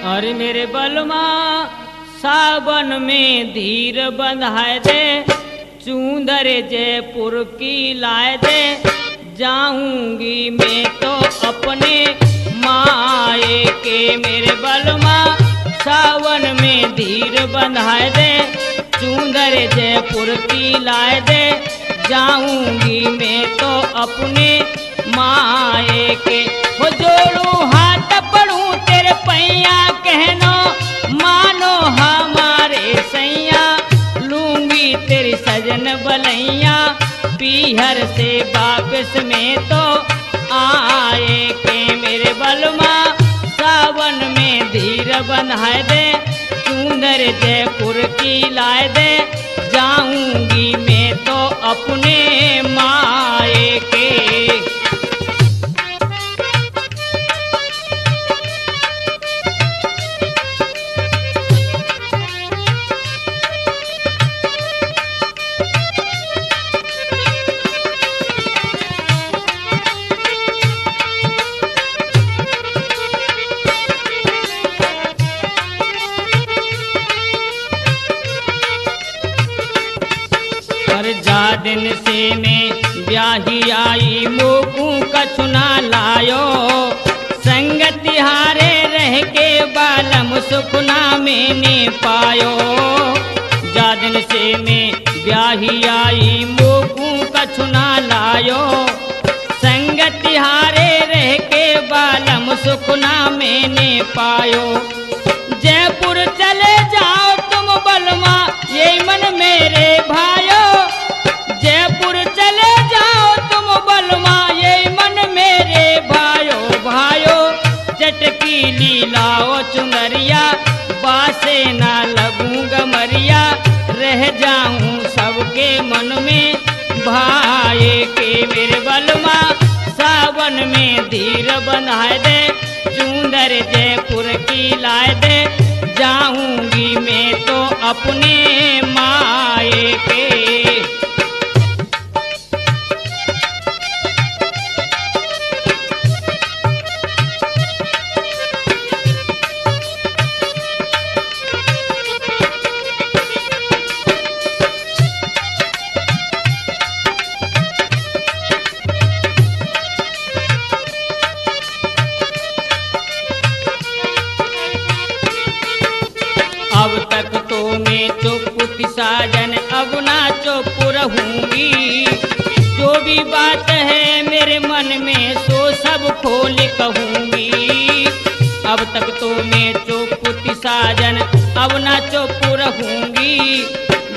अरे मेरे बलमा सावन में धीर बंधाए दे, चूंदर जयपुर की लाए दे, जाऊंगी मैं तो अपने माए के। मेरे बलमा सावन में धीर बंधाए दे, चूंदर जयपुर की लाए दे, जाऊंगी मैं तो अपने माए के। हो जोड़ू हाथ पढ़ूं तेरे पैया, कहनो मानो हमारे सैया, लूंगी तेरी सजन बलैया, पीहर से वापस में तो आए के। मेरे बलमा सावन में धीर बंधाए दे, चूंदर जयपुर की लाए दे, जाऊंगी मैं तो अपने माए के। जा दिन से मैं ब्याही आई, मोकू कछुना लायो, संगति हारे रह के बालम सुखना मैंने पायो। जा दिन से मैं ब्याही आई, मोकू कछुना लायो, संगति हारे रह के बालम सुखना मैंने पायो। जयपुर चले जाओ तुम बलमा, ये मन मेरे भाइयों, जयपुर चले जाओ तुम बलमा, ये मन मेरे भाइयों भाइयों। चटकी लीलाओ चुनरिया, बासे ना लगूं गमरिया, रह जाऊं सबके मन में भाई के। मेरे बलमा सावन में धीर बंधाए दे, चूंदर जयपुर की लाए दे, जाऊंगी मैं तो अपने माए के। अब तक तो मैं चुप साजन, अब ना चुप रहूंगी, जो भी बात है मेरे मन में सो सब खोल कहूंगी। अब तक तो मैं चुप साजन, अब ना चुप रहूंगी,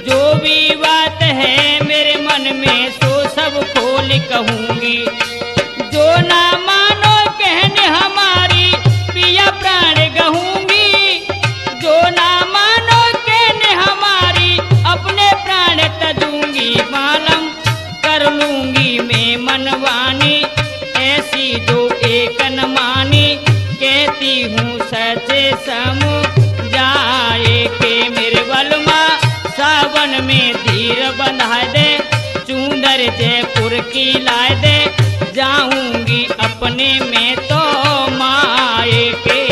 जो भी बात है मेरे मन में सो सब खोल कहूंगी। जो ना मानो कहने हमारी, पिया प्राण गहूंगी, जो ना मानो कहने हमारी, अपने प्राण तजूंगी। मालम कर लूंगी मैं मनवानी, ऐसी जो एक न मानी, कहती हूँ सचे समझाए के। मेरे बलमा सावन में धीर बंधाए दे, चूंदर जयपुर की लाए दे, जाऊंगी अपने में तो माए के।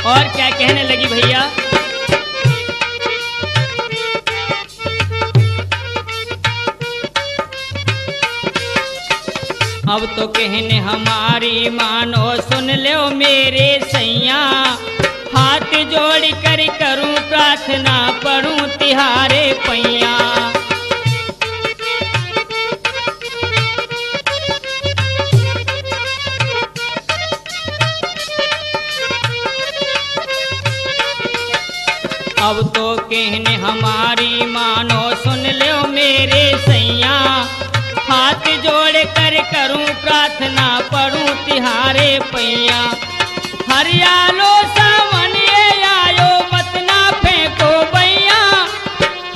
और क्या कहने लगी भैया, अब तो कहने हमारी मानो, सुन लो मेरे सैया, हाथ जोड़ कर करूं प्रार्थना, पढ़ूं तिहारे पैया। अब तो कहने हमारी मानो, सुन लो मेरे सैया, हाथ जोड़ कर करूं प्रार्थना, पढ़ूं तिहारे पैया। हरियालो सावन ये आयो, मत ना फेंको बैया,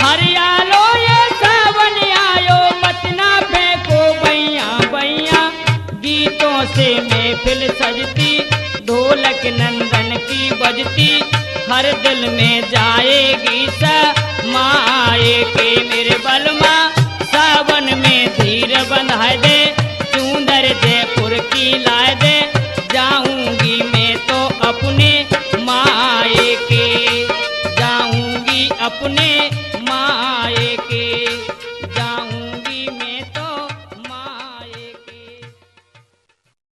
हरियालो ये सावन आयो, मत ना फेंको बैया बैया। गीतों से महफिल सजती, ढोलक नंदन की बजती, हर दिल में जाएगी सा माए के मेरे बलमा। सावन में धीर बंधा दे, चूंदर जयपुर की लाए दे, जाऊंगी मैं तो अपने माए के, जाऊंगी अपने